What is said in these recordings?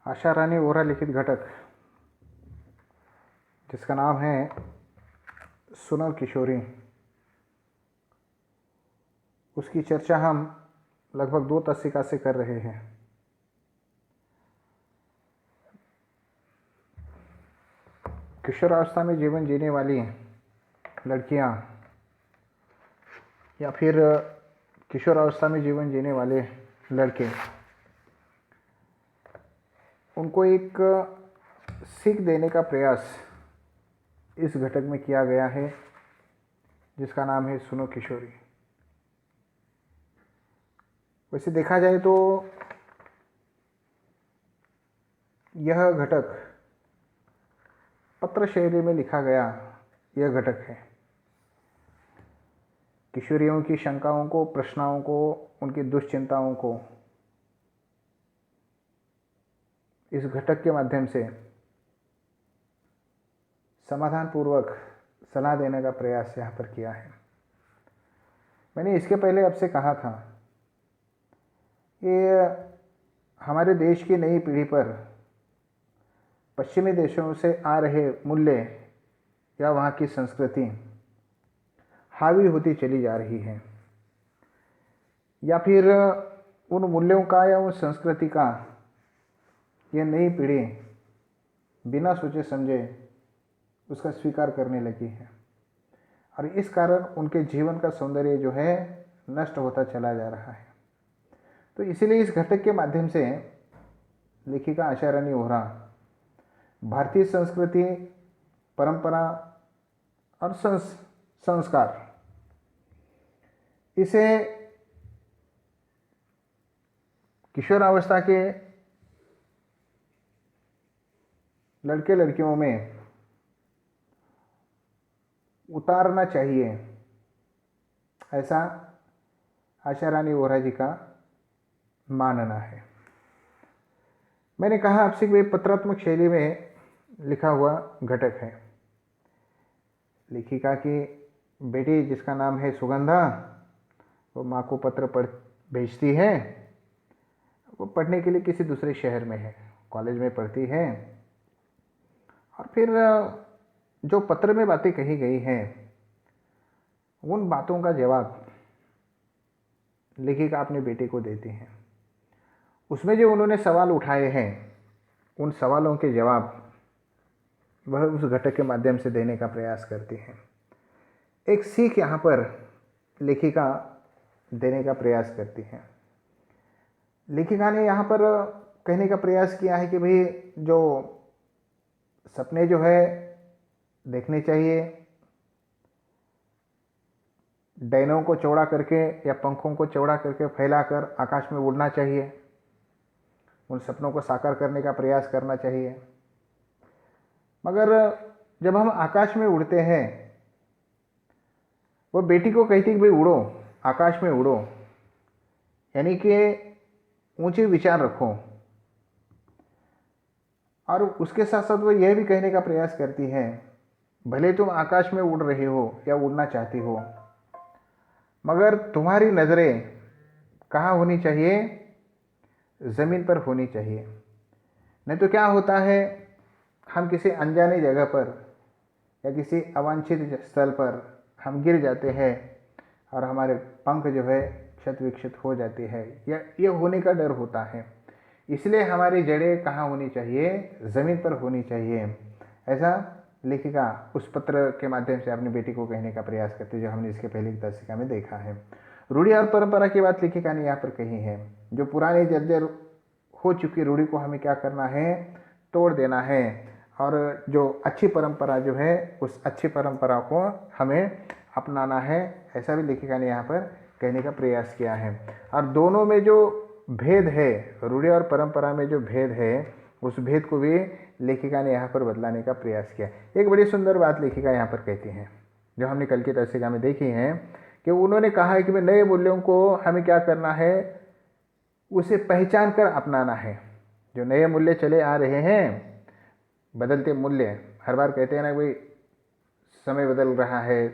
आशा रानी वोहरा लिखित घटक, जिसका नाम है सुनो किशोरी, उसकी चर्चा हम लगभग 2 तस्सिका से कर रहे हैं। किशोरावस्था में जीवन जीने वाली लड़कियां या फिर किशोरावस्था में जीवन जीने वाले लड़के, उनको एक सीख देने का प्रयास इस घटक में किया गया है, जिसका नाम है सुनो किशोरी। वैसे देखा जाए तो यह घटक पत्र शैली में लिखा गया यह घटक है। किशोरियों की शंकाओं को, प्रश्नों को, उनकी दुश्चिंताओं को इस घटक के माध्यम से समाधान पूर्वक सलाह देने का प्रयास यहाँ पर किया है। मैंने इसके पहले आपसे कहा था कि हमारे देश की नई पीढ़ी पर पश्चिमी देशों से आ रहे मूल्य या वहाँ की संस्कृति हावी होती चली जा रही है, या फिर उन मूल्यों का या उन संस्कृति का यह नई पीढ़ी बिना सोचे समझे उसका स्वीकार करने लगी है, और इस कारण उनके जीवन का सौंदर्य जो है नष्ट होता चला जा रहा है। तो इसीलिए इस घटक के माध्यम से लेखिका आशा रानी वोहरा भारतीय संस्कृति, परंपरा और संस्कार, इसे किशोरावस्था के लड़के लड़कियों में उतारना चाहिए, ऐसा आशा रानी वोहरा जी का मानना है। मैंने कहा आपसे कि पत्रात्मक शैली में लिखा हुआ घटक है। लेखिका की बेटी, जिसका नाम है सुगंधा, वो माँ को पत्र भेजती है। वो पढ़ने के लिए किसी दूसरे शहर में है, कॉलेज में पढ़ती है, और फिर जो पत्र में बातें कही गई हैं उन बातों का जवाब लेखिका अपनी बेटी को देती हैं। उसमें जो उन्होंने सवाल उठाए हैं उन सवालों के जवाब वह उस घटक के माध्यम से देने का प्रयास करती हैं। एक सीख यहाँ पर लेखिका देने का प्रयास करती हैं। लेखिका ने यहाँ पर कहने का प्रयास किया है कि भाई जो सपने जो है देखने चाहिए, डैनों को चौड़ा करके या पंखों को चौड़ा करके फैलाकर आकाश में उड़ना चाहिए, उन सपनों को साकार करने का प्रयास करना चाहिए। मगर जब हम आकाश में उड़ते हैं, वो बेटी को कहती कि भाई उड़ो, आकाश में उड़ो, यानी कि ऊंचे विचार रखो, और उसके साथ साथ वो यह भी कहने का प्रयास करती है भले तुम आकाश में उड़ रहे हो या उड़ना चाहती हो, मगर तुम्हारी नज़रें कहाँ होनी चाहिए? ज़मीन पर होनी चाहिए। नहीं तो क्या होता है, हम किसी अनजाने जगह पर या किसी अवांछित स्थल पर हम गिर जाते हैं और हमारे पंख जो है क्षत विक्षत हो जाते हैं, या ये होने का डर होता है। इसलिए हमारी जड़ें कहाँ होनी चाहिए? ज़मीन पर होनी चाहिए। ऐसा लेखिका उस पत्र के माध्यम से अपनी बेटी को कहने का प्रयास करती है, जो हमने इसके पहले की दशका में देखा है। रूढ़ी और परंपरा की बात लेखिका ने यहाँ पर कही है। जो पुरानी जर्जर हो चुकी रूढ़ी को हमें क्या करना है? तोड़ देना है, और जो अच्छी परंपरा जो है उस अच्छी परंपरा को हमें अपनाना है, ऐसा भी लेखिका ने यहाँ पर कहने का प्रयास किया है। और दोनों में जो भेद है, रूढ़ी और परंपरा में जो भेद है, उस भेद को भी लेखिका ने यहाँ पर बदलाने का प्रयास किया। एक बड़ी सुंदर बात लेखिका यहाँ पर कहती हैं, जो हमने कल की दशका में देखी है, कि उन्होंने कहा है कि भाई नए मूल्यों को हमें क्या करना है? उसे पहचान कर अपनाना है। जो नए मूल्य चले आ रहे हैं, बदलते मूल्य, हर बार कहते हैं ना भाई समय बदल रहा है,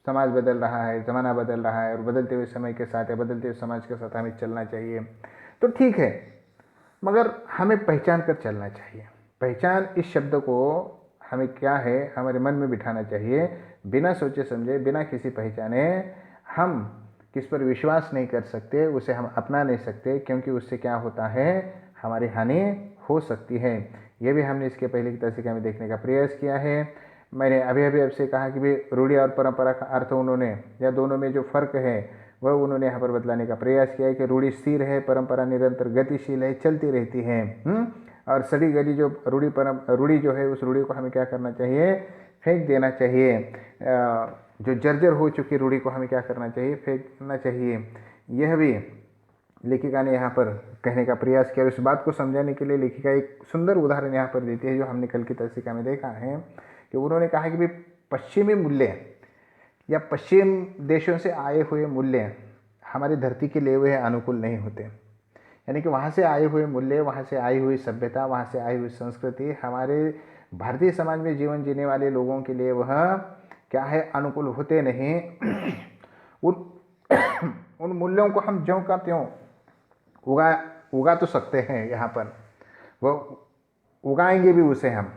समाज बदल रहा है, ज़माना बदल रहा है, और बदलते हुए समय के साथ या बदलते हुए समाज के साथ हमें चलना चाहिए। तो ठीक है, मगर हमें पहचान कर चलना चाहिए। पहचान इस शब्द को हमें क्या है, हमारे मन में बिठाना चाहिए। बिना सोचे समझे, बिना किसी पहचाने हम किस पर विश्वास नहीं कर सकते, उसे हम अपना नहीं सकते, क्योंकि उससे क्या होता है, हमारी हानि हो सकती है। ये भी हमने इसके पहले की तस्वीर में देखने का प्रयास किया है। मैंने अभी अभी आपसे कहा कि भाई रूढ़ी और परंपरा का अर्थ उन्होंने, या दोनों में जो फर्क है वह उन्होंने यहाँ पर बतलाने का प्रयास किया है कि रूढ़ी स्थिर है, परंपरा निरंतर गतिशील है, चलती रहती है। और सड़ी गली जो रूढ़ी जो है, उस रूढ़ी को हमें क्या करना चाहिए, फेंक देना चाहिए। जो जर्जर हो चुकी रूढ़ी को हमें क्या करना चाहिए, फेंकना चाहिए। यह भी लेखिका ने यहाँ पर कहने का प्रयास किया। इस बात को समझाने के लिए लेखिका एक सुंदर उदाहरण यहाँ पर देती है, जो हमने कल की तस्वीर में देखा है कि उन्होंने कहा कि भाई पश्चिमी मूल्य या पश्चिम देशों से आए हुए मूल्य हमारी धरती के लिए हुए अनुकूल नहीं होते। यानी कि वहाँ से आए हुए मूल्य, वहाँ से आई हुई सभ्यता, वहाँ से आई हुई संस्कृति हमारे भारतीय समाज में जीवन जीने वाले लोगों के लिए वह क्या है, अनुकूल होते नहीं। उन मूल्यों को हम ज्यों का त्यों उगा तो सकते हैं, यहाँ पर वो उगाएंगे भी उसे हम,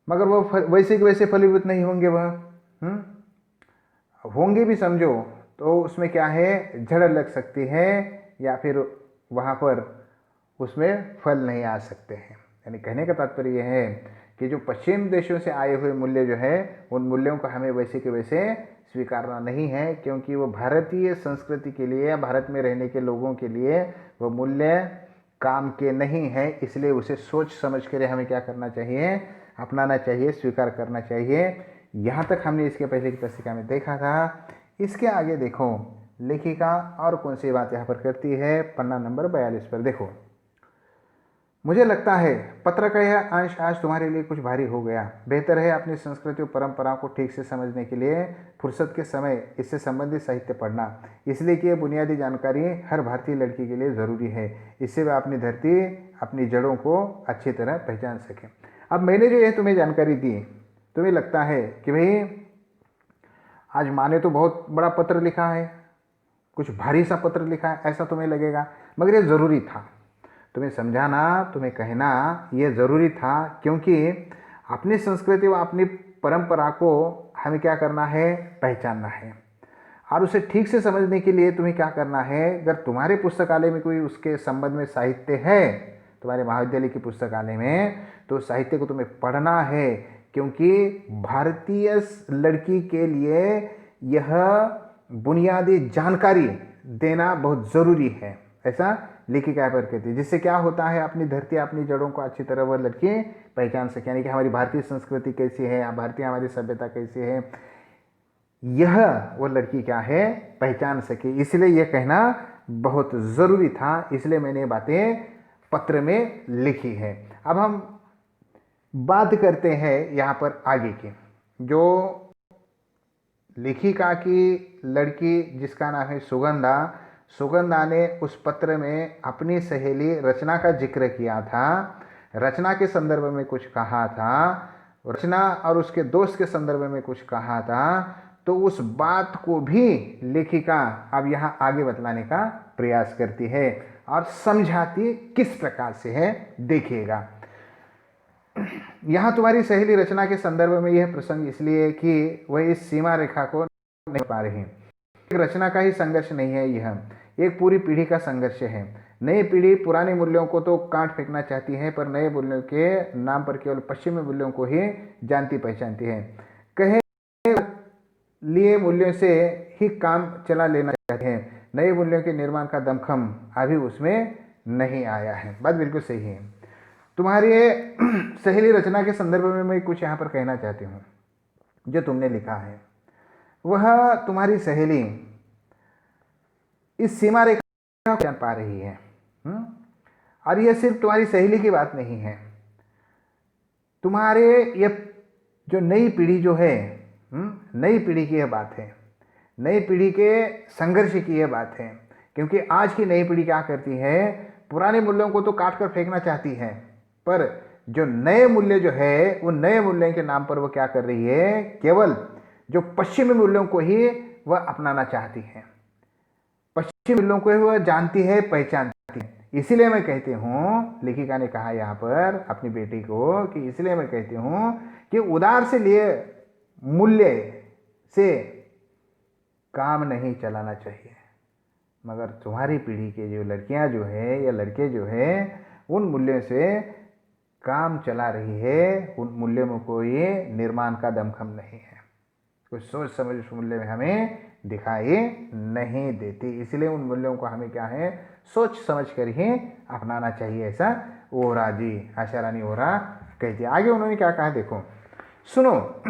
मगर वो वैसे के वैसे फलीभूत नहीं होंगे। वह होंगे भी समझो तो उसमें क्या है, जड़ लग सकती है, या फिर वहाँ पर उसमें फल नहीं आ सकते हैं। यानी कहने का तात्पर्य यह है कि जो पश्चिम देशों से आए हुए मूल्य जो है, उन मूल्यों को हमें वैसे के वैसे स्वीकारना नहीं है, क्योंकि वो भारतीय संस्कृति के लिए, भारत में रहने के लोगों के लिए वो मूल्य काम के नहीं है। इसलिए उसे सोच समझ कर हमें क्या करना चाहिए, अपनाना चाहिए, स्वीकार करना चाहिए। यहाँ तक हमने इसके पहले की पुस्तिका में देखा था। इसके आगे देखो लेखिका और कौन सी बात यहाँ पर करती है, पन्ना नंबर 42 पर देखो। मुझे लगता है पत्र का यह अंश आज तुम्हारे लिए कुछ भारी हो गया। बेहतर है अपनी संस्कृति और परंपराओं को ठीक से समझने के लिए फुर्सत के समय इससे संबंधित साहित्य पढ़ना, इसलिए कि यह बुनियादी जानकारी हर भारतीय लड़की के लिए ज़रूरी है। इससे वह अपनी धरती, अपनी जड़ों को अच्छी तरह पहचान सके। अब मैंने जो यह तुम्हें जानकारी दी, तुम्हें लगता है कि भाई आज माँ ने तो बहुत बड़ा पत्र लिखा है, कुछ भारी सा पत्र लिखा है, ऐसा तुम्हें लगेगा, मगर ये ज़रूरी था। तुम्हें समझाना, तुम्हें कहना ये ज़रूरी था, क्योंकि अपनी संस्कृति व अपनी परंपरा को हमें क्या करना है, पहचानना है। और उसे ठीक से समझने के लिए तुम्हें क्या करना है, अगर तुम्हारे पुस्तकालय में कोई उसके संबंध में साहित्य है, तुम्हारे महाविद्यालय की पुस्तकालय में, तो साहित्य को तुम्हें पढ़ना है, क्योंकि भारतीय लड़की के लिए यह बुनियादी जानकारी देना बहुत ज़रूरी है। ऐसा लेखिका पर कहती है, जिससे क्या होता है, अपनी धरती, अपनी जड़ों को अच्छी तरह वह लड़की पहचान सके। यानी कि हमारी भारतीय संस्कृति कैसी है, भारतीय हमारी सभ्यता कैसी है, यह वो लड़की क्या है, पहचान सके। इसलिए यह कहना बहुत ज़रूरी था, इसलिए मैंने ये बातें पत्र में लिखी है। अब हम बात करते हैं यहाँ पर आगे की। जो लेखिका की लड़की जिसका नाम है सुगंधा ने उस पत्र में अपनी सहेली रचना का जिक्र किया था, रचना के संदर्भ में कुछ कहा था, रचना और उसके दोस्त के संदर्भ में कुछ कहा था, तो उस बात को भी लेखिका अब यहाँ आगे बतलाने का प्रयास करती है और समझाती किस प्रकार से है, देखिएगा। यहाँ तुम्हारी सहेली रचना के संदर्भ में यह प्रसंग इसलिए कि वह इस सीमा रेखा को नहीं पा रही। एक रचना का ही संघर्ष नहीं है, यह एक पूरी पीढ़ी का संघर्ष है। नई पीढ़ी पुराने मूल्यों को तो काट फेंकना चाहती है, पर नए मूल्यों के नाम पर केवल पश्चिमी मूल्यों को ही जानती पहचानती है। कहे लिए मूल्यों से ही काम चला लेना चाहते हैं, नए मूल्यों के निर्माण का दमखम अभी उसमें नहीं आया है। बात बिल्कुल सही है। तुम्हारी सहेली रचना के संदर्भ में मैं कुछ यहाँ पर कहना चाहती हूँ। जो तुमने लिखा है, वह तुम्हारी सहेली इस सीमा रेखा को जान पा रही है। और यह सिर्फ तुम्हारी सहेली की बात नहीं है, तुम्हारे ये जो नई पीढ़ी जो है, नई पीढ़ी की यह बात है, नई पीढ़ी के संघर्ष की यह बात है। क्योंकि आज की नई पीढ़ी क्या करती है, पुराने मूल्यों को तो काट कर फेंकना चाहती है, पर जो नए मूल्य जो है, उन नए मूल्यों के नाम पर वो क्या कर रही है, केवल जो पश्चिमी मूल्यों को ही वह अपनाना चाहती है, पश्चिमी मूल्यों को ही वह जानती है, पहचानती है। इसीलिए मैं कहती हूँ, लेखिका ने कहा यहाँ पर अपनी बेटी को कि इसलिए मैं कहती हूँ कि उधार से लिए मूल्य से काम नहीं चलाना चाहिए। मगर तुम्हारी पीढ़ी के जो लड़कियां जो है या लड़के जो है उन मूल्यों से काम चला रही है, उन मूल्यों में कोई निर्माण का दमखम नहीं है, कुछ सोच समझ उस मूल्य में हमें दिखाई नहीं देती। इसलिए उन मूल्यों को हमें क्या है, सोच समझ कर ही अपनाना चाहिए, ऐसा ओरा जी, आशा रानी ओरा कहती है। आगे उन्होंने क्या कहा देखो, सुनो,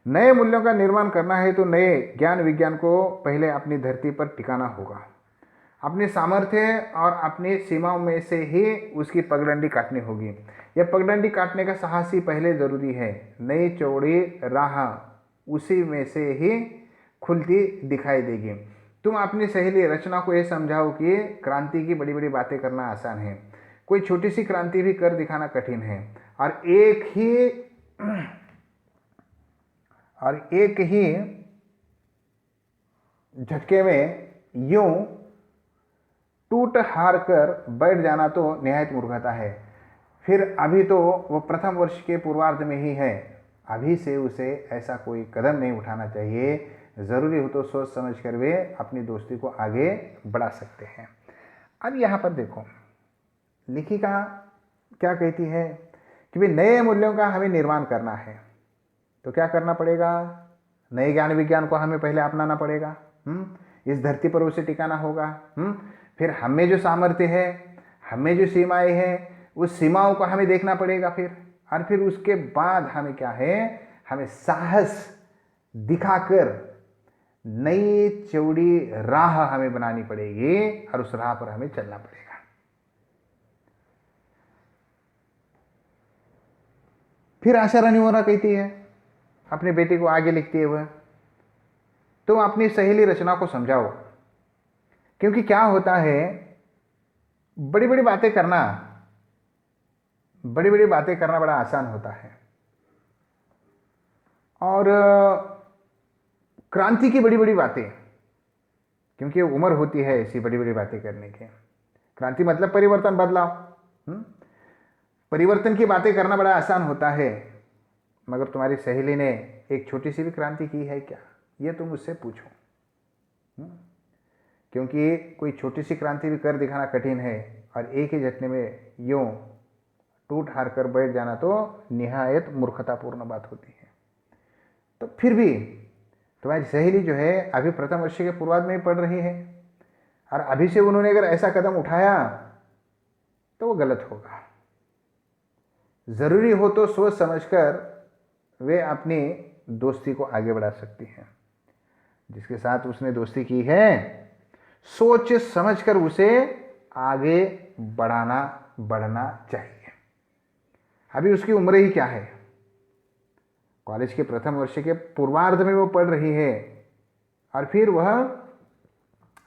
नए मूल्यों का निर्माण करना है तो नए ज्ञान विज्ञान को पहले अपनी धरती पर टिकाना होगा। अपने सामर्थ्य और अपनी सीमाओं में से ही उसकी पगडंडी काटनी होगी। यह पगडंडी काटने का साहस ही पहले जरूरी है। नई चौड़ी राह उसी में से ही खुलती दिखाई देगी। तुम अपनी सहेली रचना को यह समझाओ कि क्रांति की बड़ी बड़ी बातें करना आसान है, कोई छोटी सी क्रांति भी कर दिखाना कठिन है, और एक ही झटके में यूं टूट हार कर बैठ जाना तो निहायत मूर्खता है। फिर अभी तो वो प्रथम वर्ष के पूर्वार्ध में ही है, अभी से उसे ऐसा कोई कदम नहीं उठाना चाहिए। ज़रूरी हो तो सोच समझ कर वे अपनी दोस्ती को आगे बढ़ा सकते हैं। अब यहाँ पर देखो, लेखिका क्या कहती है कि भाई नए मूल्यों का हमें निर्माण करना है तो क्या करना पड़ेगा, नए ज्ञान विज्ञान को हमें पहले अपनाना पड़ेगा। इस धरती पर उसे टिकाना होगा। फिर हमें जो सामर्थ्य है, हमें जो सीमाएं हैं, उस सीमाओं को हमें देखना पड़ेगा और फिर उसके बाद हमें क्या है, हमें साहस दिखाकर नई चौड़ी राह हमें बनानी पड़ेगी और उस राह पर हमें चलना पड़ेगा। फिर आशा रानी वोरा कहती है, अपने बेटे को आगे लिखती है वह, तुम अपनी सहेली रचना को समझाओ, क्योंकि क्या होता है, बड़ी बड़ी बातें करना बड़ा आसान होता है, और क्रांति की बड़ी बड़ी बातें, क्योंकि उम्र होती है ऐसी बड़ी बड़ी बातें करने की। क्रांति मतलब परिवर्तन, बदलाव। परिवर्तन की बातें करना बड़ा आसान होता है, मगर तुम्हारी सहेली ने एक छोटी सी भी क्रांति की है क्या, ये तुम उससे पूछो। क्योंकि कोई छोटी सी क्रांति भी कर दिखाना कठिन है, और एक ही झटने में यूं टूट हार कर बैठ जाना तो निहायत मूर्खतापूर्ण बात होती है। तो फिर भी तुम्हारी सहेली जो है अभी प्रथम वर्ष के पूर्वार्ध में ही पढ़ रही है, और अभी से उन्होंने अगर ऐसा कदम उठाया तो वो गलत होगा। ज़रूरी हो तो सोच समझकर वे अपनी दोस्ती को आगे बढ़ा सकती हैं। जिसके साथ उसने दोस्ती की है, सोच समझकर उसे आगे बढ़ना चाहिए। अभी उसकी उम्र ही क्या है, कॉलेज के प्रथम वर्ष के पूर्वार्ध में वो पढ़ रही है, और फिर वह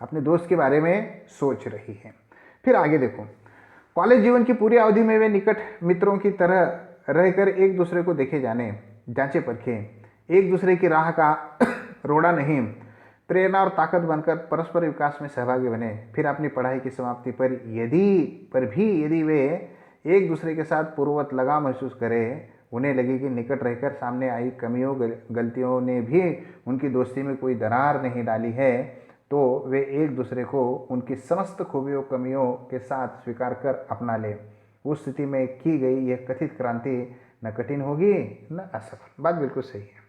अपने दोस्त के बारे में सोच रही है। फिर आगे देखो, कॉलेज जीवन की पूरी अवधि में वे निकट मित्रों की तरह रहकर एक दूसरे को देखे जाने, जांचे परखे, एक दूसरे की राह का रोड़ा नहीं, प्रेरणा और ताकत बनकर परस्पर विकास में सहभागी बने। फिर अपनी पढ़ाई की समाप्ति पर यदि वे एक दूसरे के साथ पूर्ववत लगाव महसूस करें, उन्हें लगे कि निकट रहकर सामने आई कमियों गलतियों ने भी उनकी दोस्ती में कोई दरार नहीं डाली है, तो वे एक दूसरे को उनकी समस्त खूबियों कमियों के साथ स्वीकार कर अपना ले। उस स्थिति में की गई यह कथित क्रांति न कठिन होगी न असफल। बात बिल्कुल सही है।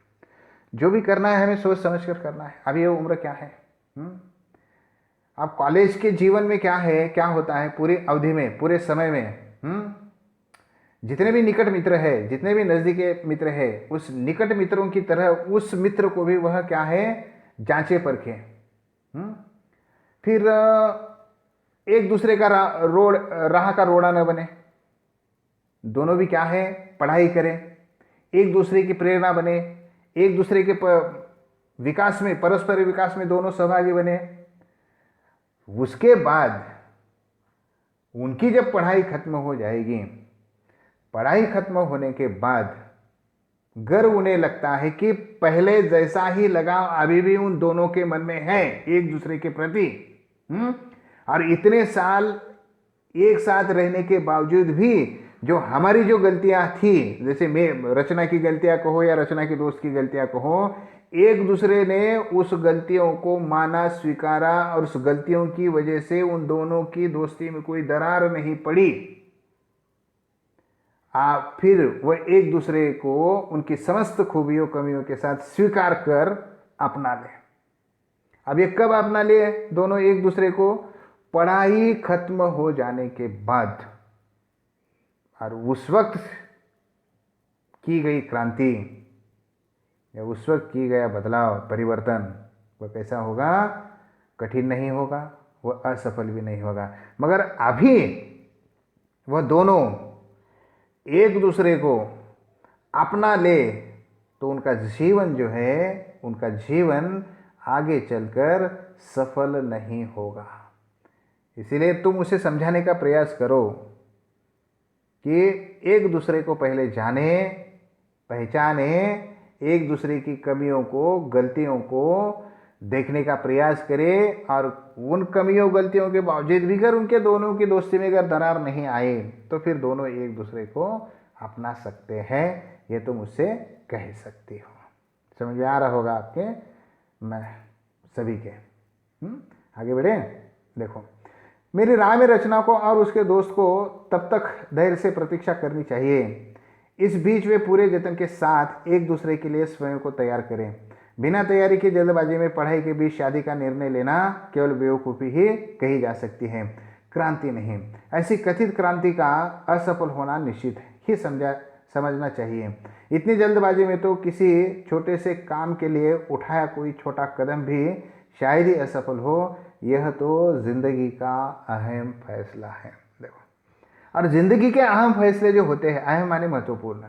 जो भी करना है हमें सोच समझ कर करना है। अब ये उम्र क्या है, अब कॉलेज के जीवन में क्या है, क्या होता है, पूरी अवधि में, पूरे समय में जितने भी निकट मित्र है, जितने भी नज़दीकी मित्र है, उस निकट मित्रों की तरह उस मित्र को भी वह क्या है, जांचे परखे। फिर एक दूसरे का राह का रोड़ा न बने, दोनों भी क्या है, पढ़ाई करें, एक दूसरे की प्रेरणा बने, एक दूसरे के विकास में, परस्पर विकास में दोनों सहभागी बने। उसके बाद उनकी जब पढ़ाई खत्म हो जाएगी, पढ़ाई खत्म होने के बाद गर्व उन्हें लगता है कि पहले जैसा ही लगाव अभी भी उन दोनों के मन में है एक दूसरे के प्रति। और इतने साल एक साथ रहने के बावजूद भी जो हमारी जो गलतियां थी, जैसे मैं रचना की गलतियां कहो या रचना के दोस्त की गलतियां कहो, एक दूसरे ने उस गलतियों को माना, स्वीकारा और उस गलतियों की वजह से उन दोनों की दोस्ती में कोई दरार नहीं पड़ी। आप फिर वह एक दूसरे को उनकी समस्त खूबियों कमियों के साथ स्वीकार कर अपना ले। अब ये कब अपना ले दोनों एक दूसरे को? पढ़ाई खत्म हो जाने के बाद, और उस वक्त की गई क्रांति या उस वक्त की गया बदलाव, परिवर्तन, वह कैसा होगा? कठिन नहीं होगा, वह असफल भी नहीं होगा। मगर अभी वह दोनों एक दूसरे को अपना ले तो उनका जीवन जो है, उनका जीवन आगे चलकर सफल नहीं होगा। इसीलिए तुम उसे समझाने का प्रयास करो कि एक दूसरे को पहले जाने, पहचाने, एक दूसरे की कमियों को, गलतियों को देखने का प्रयास करे, और उन कमियों गलतियों के बावजूद भी अगर उनके दोनों की दोस्ती में अगर दरार नहीं आए तो फिर दोनों एक दूसरे को अपना सकते हैं। ये तुम उससे कह सकती हो। समझ में आ रहा होगा आपके, मैं सभी के। आगे बढ़े। देखो, मेरी राय में रचना को और उसके दोस्त को तब तक धैर्य से प्रतीक्षा करनी चाहिए। इस बीच वे पूरे जतन के साथ एक दूसरे के लिए स्वयं को तैयार करें। बिना तैयारी की जल्दबाजी में पढ़ाई के बीच शादी का निर्णय लेना केवल बेवकूफ़ी ही कही जा सकती है, क्रांति नहीं। ऐसी कथित क्रांति का असफल होना निश्चित ही समझना चाहिए। इतनी जल्दबाजी में तो किसी छोटे से काम के लिए उठाया कोई छोटा कदम भी शायद ही असफल हो। यह तो जिंदगी का अहम फैसला है। देखो, और जिंदगी के अहम फैसले जो होते हैं, अहम माने महत्वपूर्ण,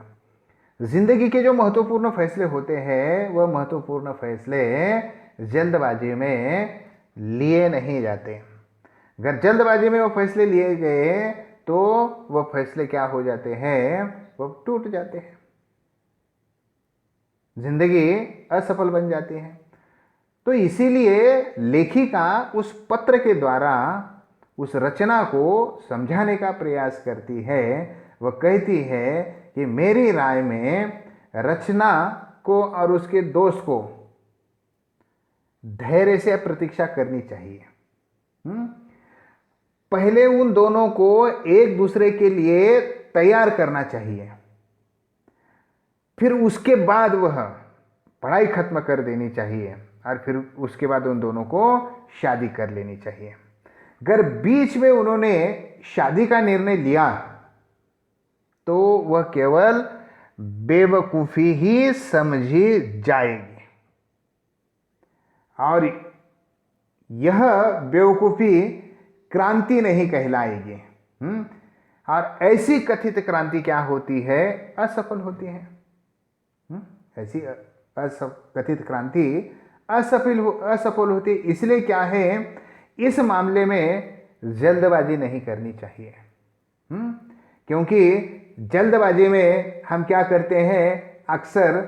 जिंदगी के जो महत्वपूर्ण फैसले होते हैं, वह महत्वपूर्ण फैसले जल्दबाजी में लिए नहीं जाते। अगर जल्दबाजी में वो फैसले लिए गए तो वह फैसले क्या हो जाते हैं? वह टूट जाते हैं, जिंदगी असफल बन जाती है। तो इसीलिए लेखिका उस पत्र के द्वारा उस रचना को समझाने का प्रयास करती है। वह कहती है कि मेरी राय में रचना को और उसके दोस्त को धैर्य से प्रतीक्षा करनी चाहिए। पहले उन दोनों को एक दूसरे के लिए तैयार करना चाहिए, फिर उसके बाद वह पढ़ाई खत्म कर देनी चाहिए, और फिर उसके बाद उन दोनों को शादी कर लेनी चाहिए। अगर बीच में उन्होंने शादी का निर्णय लिया तो वह केवल बेवकूफ़ी ही समझी जाएगी, और यह बेवकूफ़ी क्रांति नहीं कहलाएगी। और ऐसी कथित क्रांति क्या होती है? असफल होती है। ऐसी कथित क्रांति असफल होती है। इसलिए क्या है, इस मामले में जल्दबाजी नहीं करनी चाहिए। क्योंकि जल्दबाजी में हम क्या करते हैं? अक्सर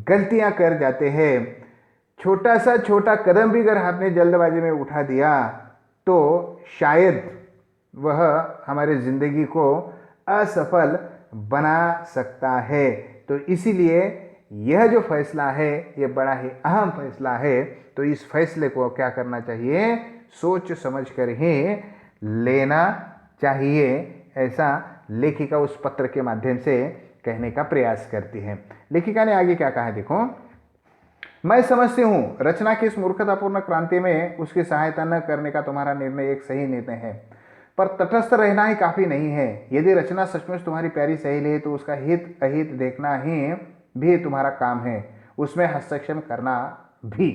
गलतियां कर जाते हैं। छोटा कदम भी अगर आपने जल्दबाजी में उठा दिया तो शायद वह हमारे ज़िंदगी को असफल बना सकता है। तो इसीलिए यह जो फैसला है, ये बड़ा ही अहम फैसला है। तो इस फैसले को क्या करना चाहिए? सोच समझ कर ही लेना चाहिए। ऐसा लेखिका उस पत्र के माध्यम से कहने का प्रयास करती है। लेखिका ने आगे क्या कहा है, देखो, मैं समझती हूँ रचना की इस मूर्खतापूर्ण क्रांति में उसकी सहायता न करने का तुम्हारा निर्णय एक सही निर्णय है, पर तटस्थ रहना ही काफ़ी नहीं है। यदि रचना सचमुच तुम्हारी प्यारी सहेली है तो उसका हित अहित देखना ही भी तुम्हारा काम है, उसमें हस्तक्षेप करना भी।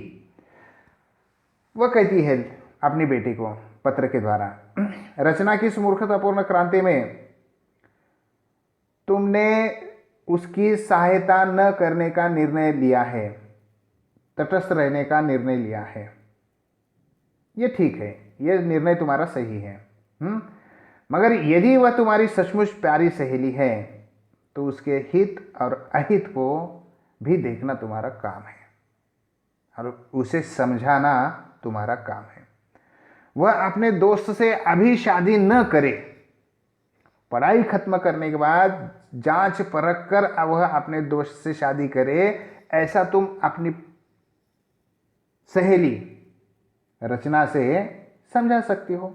वह कहती है अपनी बेटी को पत्र के द्वारा, रचना की इस मूर्खतापूर्ण क्रांति में तुमने उसकी सहायता न करने का निर्णय लिया है, तटस्थ रहने का निर्णय लिया है। ये ठीक है, ये निर्णय तुम्हारा सही है। मगर यदि वह तुम्हारी सचमुच प्यारी सहेली है तो उसके हित और अहित को भी देखना तुम्हारा काम है और उसे समझाना तुम्हारा काम है। वह अपने दोस्त से अभी शादी न करे, पढ़ाई खत्म करने के बाद जांच परख कर वह अपने दोस्त से शादी करे, ऐसा तुम अपनी सहेली रचना से समझा सकती हो।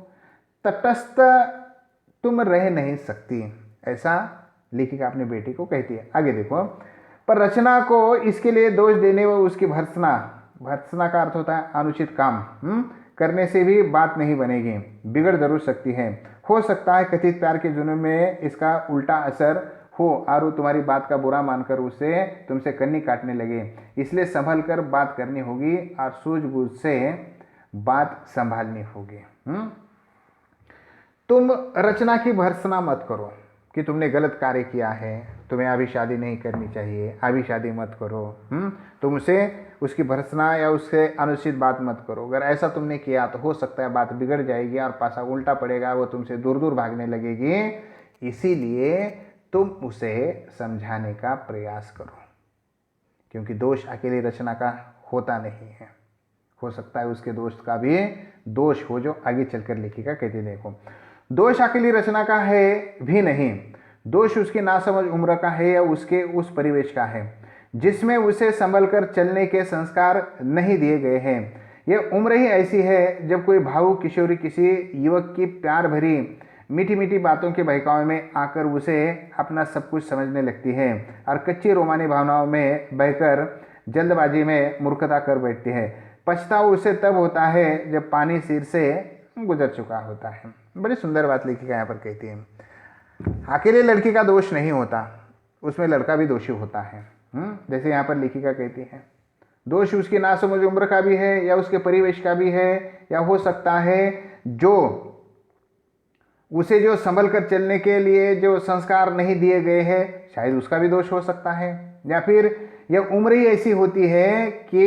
तटस्थ तुम रह नहीं सकती, ऐसा लेखिका अपनी बेटी को कहती है। आगे देखो, पर रचना को इसके लिए दोष देने व उसकी भर्त्सना, भर्त्सना का अर्थ होता है अनुचित काम करने से भी बात नहीं बनेगी, बिगड़ जरूर सकती है। हो सकता है कथित प्यार के जुनून में इसका उल्टा असर हो और वो तुम्हारी बात का बुरा मानकर उसे तुमसे कन्नी काटने लगे। इसलिए संभल कर बात करनी होगी और सूझबूझ से बात संभालनी होगी। तुम रचना की भर्त्सना मत करो कि तुमने गलत कार्य किया है, तुम्हें अभी शादी नहीं करनी चाहिए, अभी शादी मत करो। तुम उसे उसकी भर्त्सना या उससे अनुचित बात मत करो। अगर ऐसा तुमने किया तो हो सकता है बात बिगड़ जाएगी और पासा उल्टा पड़ेगा, वो तुमसे दूर दूर भागने लगेगी। इसीलिए तुम उसे समझाने का प्रयास करो, क्योंकि दोष अकेली रचना का होता नहीं है, हो सकता है उसके दोस्त का भी दोष हो, जो आगे चलकर लेखिका कहती। देखो, दोष अकेली रचना का है भी नहीं, दोष उसकी नासमझ उम्र का है या उसके उस परिवेश का है जिसमें उसे संभल कर चलने के संस्कार नहीं दिए गए हैं। यह उम्र ही ऐसी है जब कोई भावुक किशोरी किसी युवक की प्यार भरी मीठी मीठी बातों के बहकावे में आकर उसे अपना सब कुछ समझने लगती है और कच्ची रोमानी भावनाओं में बहकर जल्दबाजी में मूर्खता कर बैठती है। पछतावा उसे तब होता है जब पानी सिर से गुजर चुका होता है। बड़ी सुंदर बात लेखिका यहाँ पर कहती है। अकेले लड़की का दोष नहीं होता, उसमें लड़का भी दोषी होता है। जैसे यहाँ पर लेखिका कहती है, दोष उसकी नासमझ उम्र का भी है या उसके परिवेश का भी है, या हो सकता है जो उसे जो संभल कर चलने के लिए जो संस्कार नहीं दिए गए हैं, शायद उसका भी दोष हो सकता है। या फिर यह उम्र ही ऐसी होती है कि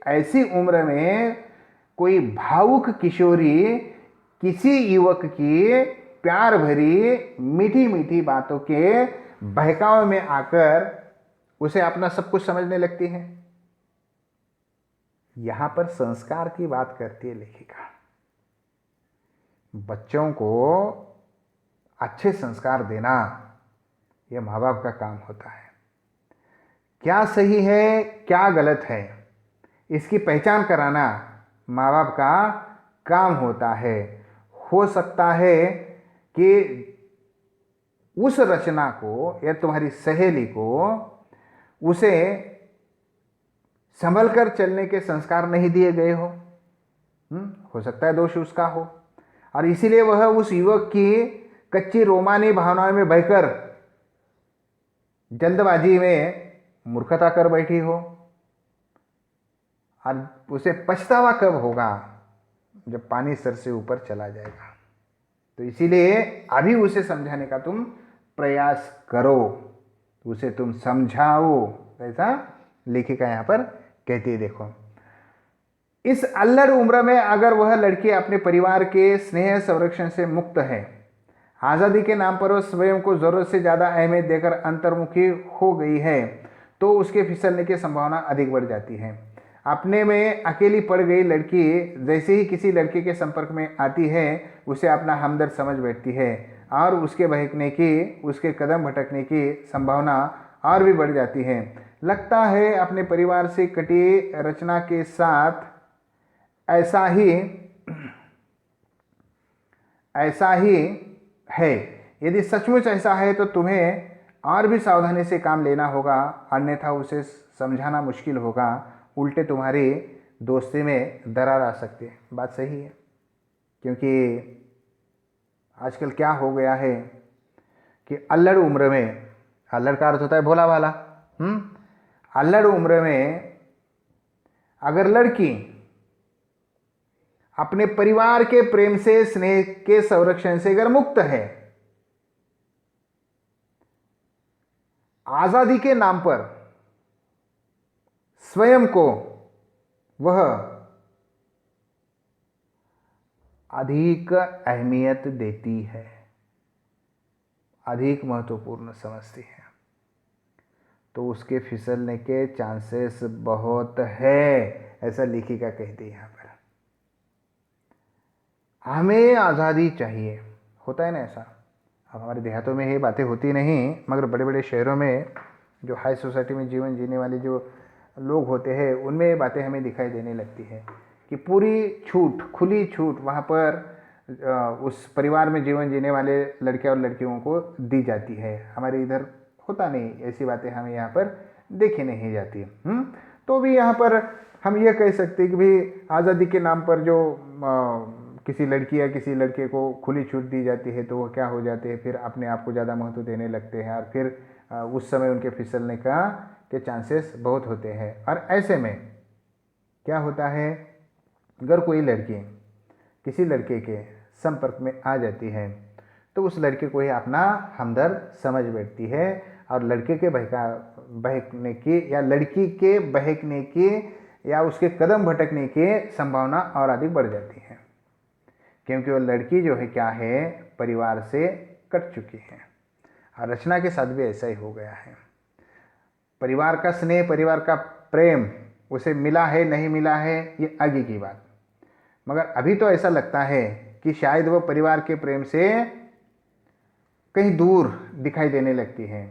ऐसी उम्र में कोई भावुक किशोरी किसी युवक की प्यार भरी मीठी मीठी बातों के बहकावे में आकर उसे अपना सब कुछ समझने लगती है। यहां पर संस्कार की बात करती है लेखिका। बच्चों को अच्छे संस्कार देना यह माँ बाप का काम होता है। क्या सही है क्या गलत है, इसकी पहचान कराना माँ बाप का काम होता है। हो सकता है कि उस रचना को या तुम्हारी सहेली को उसे संभल कर चलने के संस्कार नहीं दिए गए हो सकता है दोष उसका हो, और इसीलिए वह उस युवक की कच्ची रोमानी भावनाओं में बहकर जल्दबाजी में मूर्खता कर बैठी हो, और उसे पछतावा कब होगा, जब पानी सर से ऊपर चला जाएगा। तो इसीलिए अभी उसे समझाने का तुम प्रयास करो, उसे तुम समझाओ, ऐसा लेखिका यहाँ पर कहती है। देखो, इस अल्लड़ उम्र में अगर वह लड़की अपने परिवार के स्नेह संरक्षण से मुक्त है, आज़ादी के नाम पर वह स्वयं को जरूरत से ज़्यादा अहमियत देकर अंतर्मुखी हो गई है, तो उसके फिसलने की संभावना अधिक बढ़ जाती है। अपने में अकेली पड़ गई लड़की जैसे ही किसी लड़के के संपर्क में आती है, उसे अपना हमदर्द समझ बैठती है और उसके बहकने की, उसके कदम भटकने की संभावना और भी बढ़ जाती है। लगता है अपने परिवार से कटी रचना के साथ ऐसा ही है। यदि सचमुच ऐसा है तो तुम्हें और भी सावधानी से काम लेना होगा, अन्यथा उसे समझाना मुश्किल होगा, उल्टे तुम्हारी दोस्ती में दरार आ सकती है। बात सही है, क्योंकि आजकल क्या हो गया है कि अल्लड़ उम्र में, अल्लड़ का अर्थ होता है भोला भाला, अल्लड़ उम्र में अगर लड़की अपने परिवार के प्रेम से, स्नेह के संरक्षण से अगर मुक्त है, आजादी के नाम पर स्वयं को वह अधिक अहमियत देती है, अधिक महत्वपूर्ण समझती है, तो उसके फिसलने के चांसेस बहुत है, ऐसा लेखिका कहती है यहाँ पर। हमें आज़ादी चाहिए, होता है ना ऐसा, अब हमारे देहातों में ये बातें होती नहीं, मगर बड़े बड़े शहरों में जो हाई सोसाइटी में जीवन जीने वाले जो लोग होते हैं उनमें ये बातें हमें दिखाई देने लगती है कि पूरी छूट, खुली छूट वहाँ पर उस परिवार में जीवन जीने वाले लड़के और लड़कियों को दी जाती है। हमारे इधर होता नहीं, ऐसी बातें हमें यहाँ पर देखी नहीं जाती। तो भी यहाँ पर हम ये कह सकते हैं कि भाई आज़ादी के नाम पर जो किसी लड़की या किसी लड़के को खुली छूट दी जाती है तो वो क्या हो जाते हैं, फिर अपने आप को ज़्यादा महत्व देने लगते हैं और फिर उस समय उनके फिसलने के चांसेस बहुत होते हैं। और ऐसे में क्या होता है, अगर कोई लड़की किसी लड़के के संपर्क में आ जाती है तो उस लड़के को ही अपना हमदर्द समझ बैठती है और लड़के के बहकने की या लड़की के बहकने की या उसके कदम भटकने की संभावना और अधिक बढ़ जाती है, क्योंकि वो लड़की जो है क्या है, परिवार से कट चुकी है। और रचना के साथ भी ऐसा ही हो गया है। परिवार का स्नेह, परिवार का प्रेम उसे मिला है नहीं मिला है ये आगे की बात, मगर अभी तो ऐसा लगता है कि शायद वो परिवार के प्रेम से कहीं दूर दिखाई देने लगती है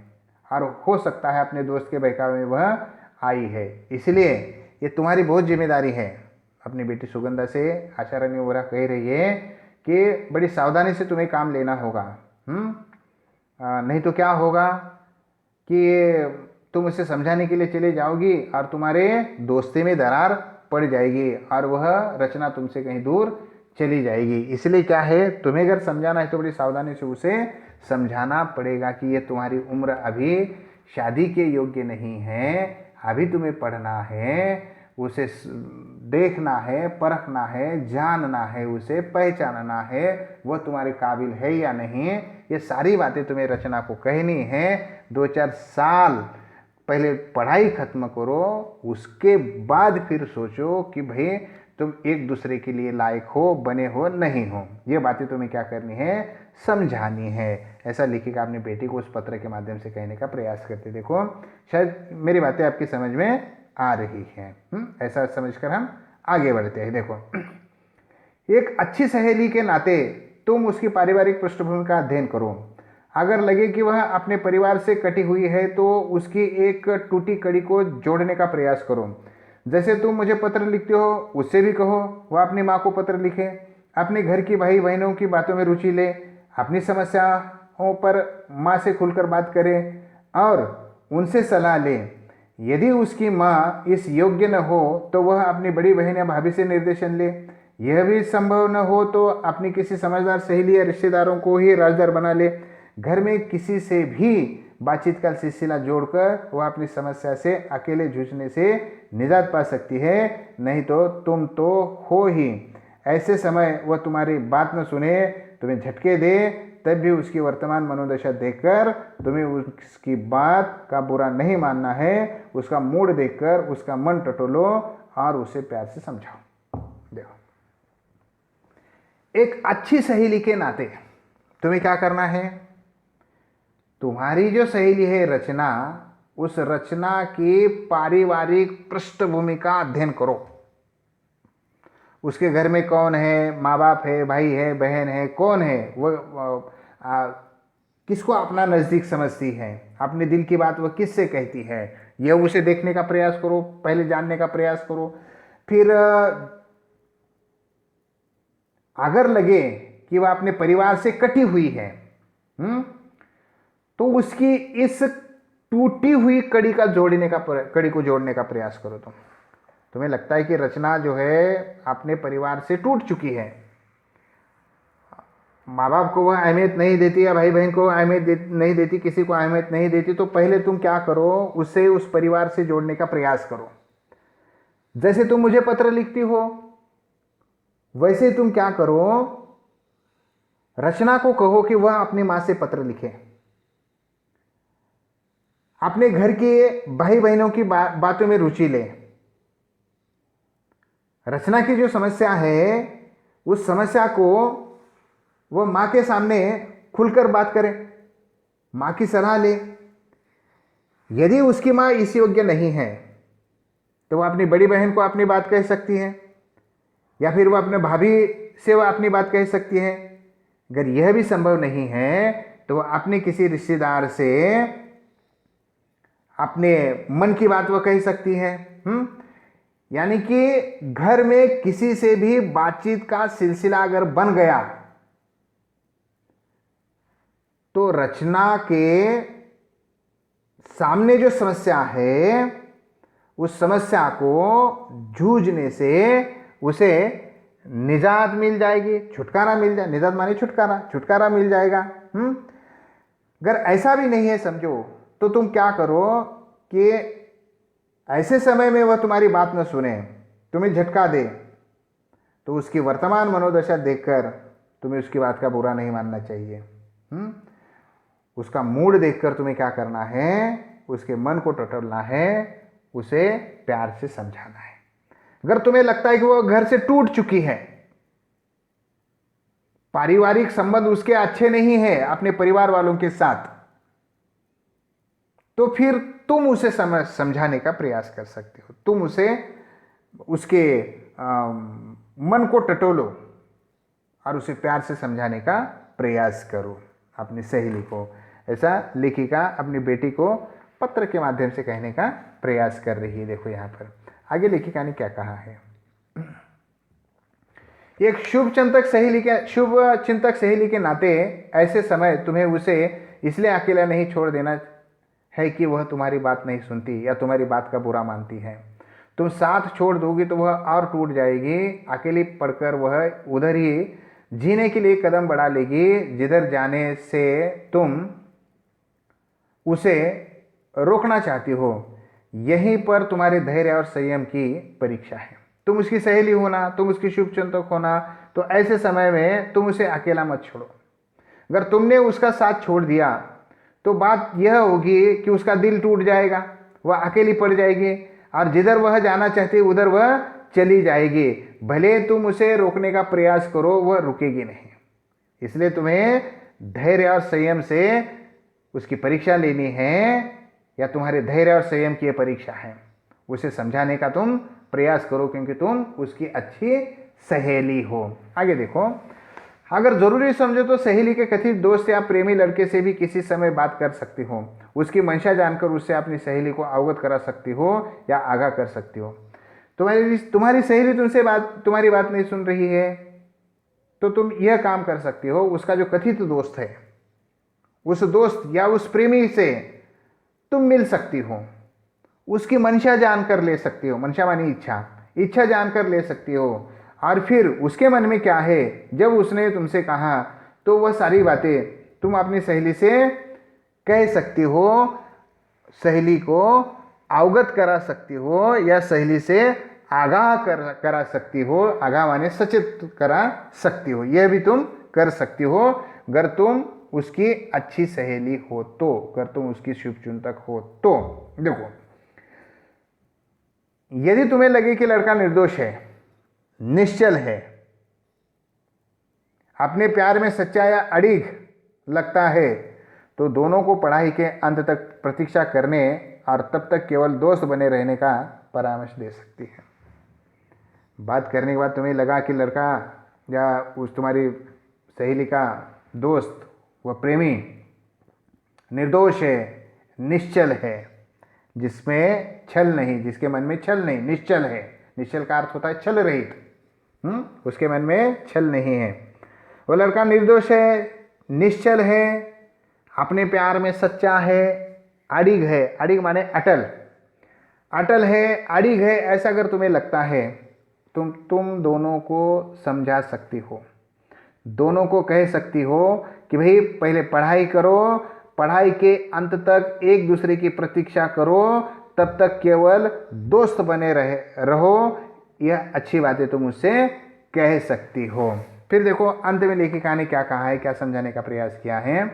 और हो सकता है अपने दोस्त के बहकावे में वह आई है। इसलिए ये तुम्हारी बहुत जिम्मेदारी है। अपनी बेटी सुगंधा से आशा रानी वोरा कह रही है कि बड़ी सावधानी से तुम्हें काम लेना होगा। नहीं तो क्या होगा कि तुम उसे समझाने के लिए चले जाओगी और तुम्हारे दोस्ती में दरार पड़ जाएगी और वह रचना तुमसे कहीं दूर चली जाएगी। इसलिए क्या है, तुम्हें अगर समझाना है तो बड़ी सावधानी से उसे समझाना पड़ेगा कि ये तुम्हारी उम्र अभी शादी के योग्य नहीं है, अभी तुम्हें पढ़ना है, उसे देखना है, परखना है, जानना है, उसे पहचानना है, वह तुम्हारे काबिल है या नहीं। ये सारी बातें तुम्हें रचना को कहनी है। 2-4 साल पहले पढ़ाई खत्म करो, उसके बाद फिर सोचो कि भाई तुम एक दूसरे के लिए लायक हो, बने हो, नहीं हो। ये बातें तुम्हें क्या करनी है, समझानी है। ऐसा लेखिका अपनी बेटी को उस पत्र के माध्यम से कहने का प्रयास करते। देखो शायद मेरी बातें आपकी समझ में आ रही हैं। ऐसा समझकर हम आगे बढ़ते हैं। देखो, एक अच्छी सहेली के नाते तुम उसकी पारिवारिक पृष्ठभूमि का अध्ययन करो। अगर लगे कि वह अपने परिवार से कटी हुई है तो उसकी एक टूटी कड़ी को जोड़ने का प्रयास करो। जैसे तुम मुझे पत्र लिखते हो, उससे भी कहो वह अपनी माँ को पत्र लिखे, अपने घर की भाई बहनों की बातों में रुचि ले, अपनी समस्याओं पर माँ से खुलकर बात करे और उनसे सलाह ले। यदि उसकी माँ इस योग्य न हो तो वह अपनी बड़ी बहन या भाभी से निर्देशन ले। यह भी संभव न हो तो अपनी किसी समझदार सहेली या रिश्तेदारों को ही राजदार बना ले। घर में किसी से भी बातचीत का सिलसिला जोड़कर वह अपनी समस्या से अकेले जूझने से निजात पा सकती है, नहीं तो तुम तो हो ही। ऐसे समय वह तुम्हारी बात न सुने, तुम्हें झटके दे, तब भी उसकी वर्तमान मनोदशा देखकर तुम्हें उसकी बात का बुरा नहीं मानना है। उसका मूड देखकर उसका मन टटोलो और उसे प्यार से समझाओ। देखो, एक अच्छी सहेली के नाते तुम्हें क्या करना है, तुम्हारी जो सहेली है रचना, उस रचना की पारिवारिक पृष्ठभूमि का अध्ययन करो। उसके घर में कौन है, माँ बाप है, भाई है, बहन है, कौन है, वह किसको अपना नज़दीक समझती है, अपने दिल की बात वह किससे कहती है, यह उसे देखने का प्रयास करो, पहले जानने का प्रयास करो। फिर अगर लगे कि वह अपने परिवार से कटी हुई है तो उसकी इस टूटी हुई कड़ी को जोड़ने का प्रयास करो। तुम्हें लगता है कि रचना जो है अपने परिवार से टूट चुकी है, माँ बाप को वह अहमियत नहीं देती या भाई बहन को अहमियत नहीं देती, किसी को अहमियत नहीं देती, तो पहले तुम क्या करो, उसे उस परिवार से जोड़ने का प्रयास करो। जैसे तुम मुझे पत्र लिखती हो वैसे ही तुम क्या करो, रचना को कहो कि वह अपनी माँ से पत्र लिखे, अपने घर के भाई बहनों की बातों में रुचि ले। रचना की जो समस्या है उस समस्या को वो माँ के सामने खुलकर बात करे, माँ की सलाह ले। यदि उसकी माँ इस योग्य नहीं है तो वह अपनी बड़ी बहन को अपनी बात कह सकती है या फिर वह अपने भाभी से वह अपनी बात कह सकती है। अगर यह भी संभव नहीं है तो वह अपने किसी रिश्तेदार से अपने मन की बात वह कह सकती है। यानी कि घर में किसी से भी बातचीत का सिलसिला अगर बन गया तो रचना के सामने जो समस्या है उस समस्या को जूझने से उसे निजात मिल जाएगी, छुटकारा मिल जाए। निजात माने छुटकारा, छुटकारा मिल जाएगा। अगर ऐसा भी नहीं है समझो, तो तुम क्या करो कि ऐसे समय में वह तुम्हारी बात न सुने, तुम्हें झटका दे, तो उसकी वर्तमान मनोदशा देखकर तुम्हें उसकी बात का बुरा नहीं मानना चाहिए। उसका मूड देखकर तुम्हें क्या करना है, उसके मन को टटोलना है, उसे प्यार से समझाना है। अगर तुम्हें लगता है कि वो घर से टूट चुकी है, पारिवारिक संबंध उसके अच्छे नहीं है अपने परिवार वालों के साथ, तो फिर तुम उसे समझाने का प्रयास कर सकते हो। तुम उसे उसके मन को टटोलो और उसे प्यार से समझाने का प्रयास करो अपनी सहेली को। ऐसा लेखिका अपनी बेटी को पत्र के माध्यम से कहने का प्रयास कर रही है। देखो यहाँ पर आगे लेखिका ने क्या कहा है। एक शुभ चिंतक सहेली के नाते ऐसे समय तुम्हें उसे इसलिए अकेला नहीं छोड़ देना है कि वह तुम्हारी बात नहीं सुनती या तुम्हारी बात का बुरा मानती है। तुम साथ छोड़ दोगी तो वह और टूट जाएगी। अकेली पड़कर वह उधर ही जीने के लिए कदम बढ़ा लेगी जिधर जाने से तुम उसे रोकना चाहती हो। यहीं पर तुम्हारे धैर्य और संयम की परीक्षा है। तुम उसकी सहेली होना, तुम उसकी शुभचिंतक होना, तो ऐसे समय में तुम उसे अकेला मत छोड़ो। अगर तुमने उसका साथ छोड़ दिया तो बात यह होगी कि उसका दिल टूट जाएगा, वह अकेली पड़ जाएगी और जिधर वह जाना चाहती है उधर वह चली जाएगी। भले तुम उसे रोकने का प्रयास करो, वह रुकेगी नहीं। इसलिए तुम्हें धैर्य और संयम से उसकी परीक्षा लेनी है, या तुम्हारे धैर्य और संयम की परीक्षा है। उसे समझाने का तुम प्रयास करो क्योंकि तुम उसकी अच्छी सहेली हो। आगे देखो, अगर जरूरी समझो तो सहेली के कथित दोस्त या प्रेमी लड़के से भी किसी समय बात कर सकती हो। उसकी मंशा जानकर उससे अपनी सहेली को अवगत करा सकती हो या आगाह कर सकती हो। तुम्हारी सहेली तुम्हारी बात नहीं सुन रही है तो तुम यह काम कर सकती हो, उसका जो कथित दोस्त है उस दोस्त या उस प्रेमी से तुम मिल सकती हो, उसकी मंशा जानकर ले सकती हो। मंशा मानी इच्छा जानकर ले सकती हो, और फिर उसके मन में क्या है जब उसने तुमसे कहा तो वह सारी बातें तुम अपनी सहेली से कह सकती हो, सहेली को अवगत करा सकती हो या सहेली से आगाह करा सकती हो। आगाह माने सचेत करा सकती हो, यह भी तुम कर सकती हो अगर तुम उसकी अच्छी सहेली हो तो, अगर तुम उसकी शुभचिंतक हो तो। देखो, यदि तुम्हें लगे कि लड़का निर्दोष है, निश्चल है, अपने प्यार में सच्चा या अड़िग लगता है, तो दोनों को पढ़ाई के अंत तक प्रतीक्षा करने और तब तक केवल दोस्त बने रहने का परामर्श दे सकती है। बात करने के बाद तुम्हें लगा कि लड़का या उस तुम्हारी सहेली का दोस्त, वह प्रेमी निर्दोष है, निश्चल है, जिसमें छल नहीं, जिसके मन में छल नहीं, निश्चल है। निश्चल का अर्थ होता है छल रहित। उसके मन में छल नहीं है। वो लड़का निर्दोष है, निश्चल है, अपने प्यार में सच्चा है, अड़िग है। अड़िग माने अटल, अटल है, अड़िग है। ऐसा अगर तुम्हें लगता है तुम दोनों को समझा सकती हो, दोनों को कह सकती हो कि भाई पहले पढ़ाई करो, पढ़ाई के अंत तक एक दूसरे की प्रतीक्षा करो, तब तक केवल दोस्त बने रहो। यह अच्छी बातें तुम उससे कह सकती हो। फिर देखो अंत में लेखिका ने क्या कहा है, क्या समझाने का प्रयास किया है।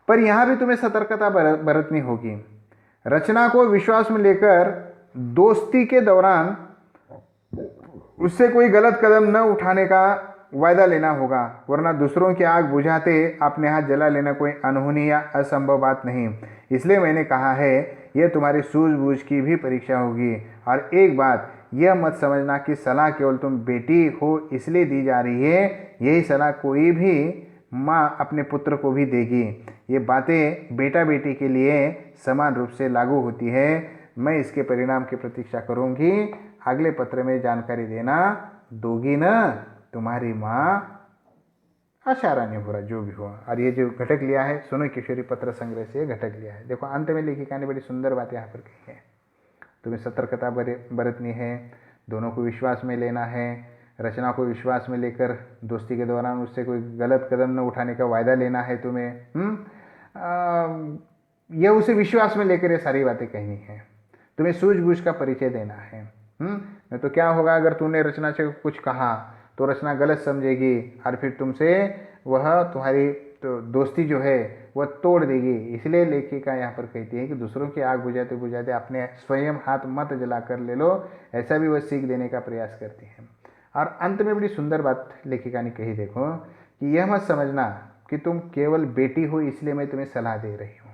पर यहाँ भी तुम्हें सतर्कता बरतनी होगी। रचना को विश्वास में लेकर दोस्ती के दौरान उससे कोई गलत कदम न उठाने का वायदा लेना होगा, वरना दूसरों की आग बुझाते अपने हाथ जला लेना कोई अनहोनी या असंभव बात नहीं। इसलिए मैंने कहा है यह तुम्हारी सूझबूझ की भी परीक्षा होगी। और एक बात यह मत समझना कि सलाह केवल तुम बेटी हो इसलिए दी जा रही है। यही सलाह कोई भी माँ अपने पुत्र को भी देगी। ये बातें बेटा बेटी के लिए समान रूप से लागू होती है। मैं इसके परिणाम की प्रतीक्षा करूँगी। अगले पत्र में जानकारी देना दोगी ना तुम्हारी माँ। आशा रानी हो रहा जो भी हुआ। और ये जो घटक लिया है सुनो किशोरी पत्र संग्रह से घटक लिया है। देखो अंत में लेखिका ने बड़ी सुंदर बात यहाँ पर कही है। तुम्हें सतर्कता बरतनी है, दोनों को विश्वास में लेना है। रचना को विश्वास में लेकर दोस्ती के दौरान उससे कोई गलत कदम न उठाने का वायदा लेना है तुम्हें। यह उसे विश्वास में लेकर ये सारी बातें कहनी है। तुम्हें सूझबूझ का परिचय देना है। नहीं तो क्या होगा, अगर तूने रचना से कुछ कहा तो रचना गलत समझेगी और फिर तुमसे वह तुम्हारी तो दोस्ती जो है वह तोड़ देगी। इसलिए लेखिका यहाँ पर कहती है कि दूसरों की आग बुझाते बुझाते अपने स्वयं हाथ मत जलाकर ले लो, ऐसा भी वह सीख देने का प्रयास करती है। और अंत में बड़ी सुंदर बात लेखिका ने कही, देखो कि यह मत समझना कि तुम केवल बेटी हो इसलिए मैं तुम्हें सलाह दे रही हूँ।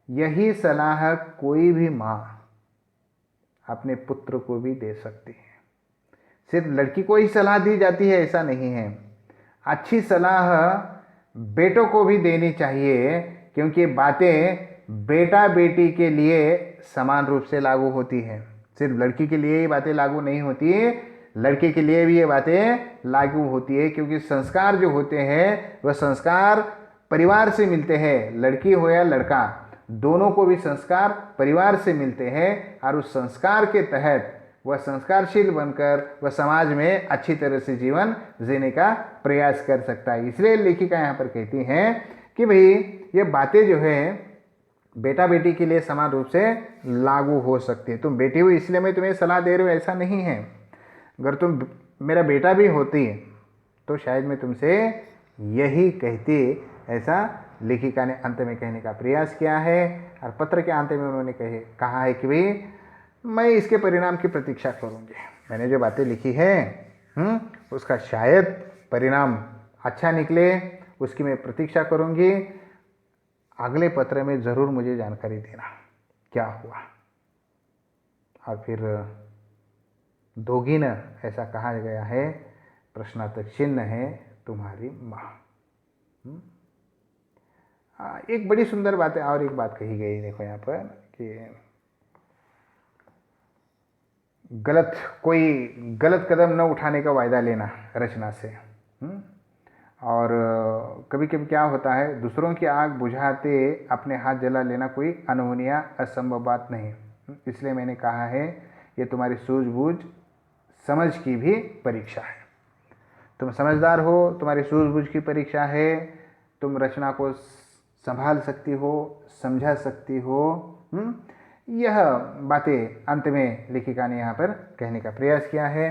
यही सलाह कोई भी माँ अपने पुत्र को भी दे सकती है। सिर्फ लड़की को ही सलाह दी जाती है ऐसा नहीं है। अच्छी सलाह बेटों को भी देनी चाहिए, क्योंकि बातें बेटा बेटी के लिए समान रूप से लागू होती है। सिर्फ लड़की के लिए ये बातें लागू नहीं होती, लड़के के लिए भी ये बातें लागू होती है। क्योंकि संस्कार जो होते हैं वह संस्कार परिवार से मिलते हैं। लड़की हो या लड़का, दोनों को भी संस्कार परिवार से मिलते हैं और उस संस्कार के तहत वह संस्कारशील बनकर वह समाज में अच्छी तरह से जीवन जीने का प्रयास कर सकता है। इसलिए लेखिका यहाँ पर कहती हैं कि भाई ये बातें जो है बेटा बेटी के लिए समान रूप से लागू हो सकती है। तुम बेटी हो इसलिए मैं तुम्हें सलाह दे रही हूँ ऐसा नहीं है। अगर तुम मेरा बेटा भी होती तो शायद मैं तुमसे यही कहती। ऐसा लेखिका ने अंत में कहने का प्रयास किया है। और पत्र के अंत में उन्होंने कहा है कि भाई मैं इसके परिणाम की प्रतीक्षा करूँगी। मैंने जो बातें लिखी है उसका शायद परिणाम अच्छा निकले, उसकी मैं प्रतीक्षा करूँगी। अगले पत्र में ज़रूर मुझे जानकारी देना क्या हुआ। और फिर दोगी न ऐसा कहा गया है, प्रश्नार्थक चिन्ह है तुम्हारी माँ। एक बड़ी सुंदर बात है और एक बात कही गई, देखो यहाँ पर कि कोई गलत कदम न उठाने का वायदा लेना रचना से। और कभी कभी क्या होता है, दूसरों की आग बुझाते अपने हाथ जला लेना कोई अनहोनी या असंभव बात नहीं। इसलिए मैंने कहा है ये तुम्हारी सूझबूझ समझ की भी परीक्षा है। तुम समझदार हो, तुम्हारी सूझबूझ की परीक्षा है। तुम रचना को संभाल सकती हो, समझा सकती हो। यह बातें अंत में लेखिका ने यहाँ पर कहने का प्रयास किया है।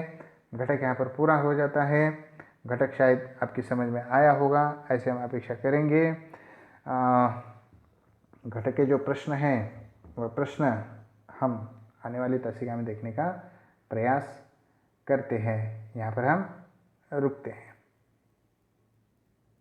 घटक यहाँ पर पूरा हो जाता है। घटक शायद आपकी समझ में आया होगा, ऐसे हम अपेक्षा करेंगे। घटक के जो प्रश्न हैं वह प्रश्न हम आने वाली तासिका में देखने का प्रयास करते हैं। यहाँ पर हम रुकते हैं।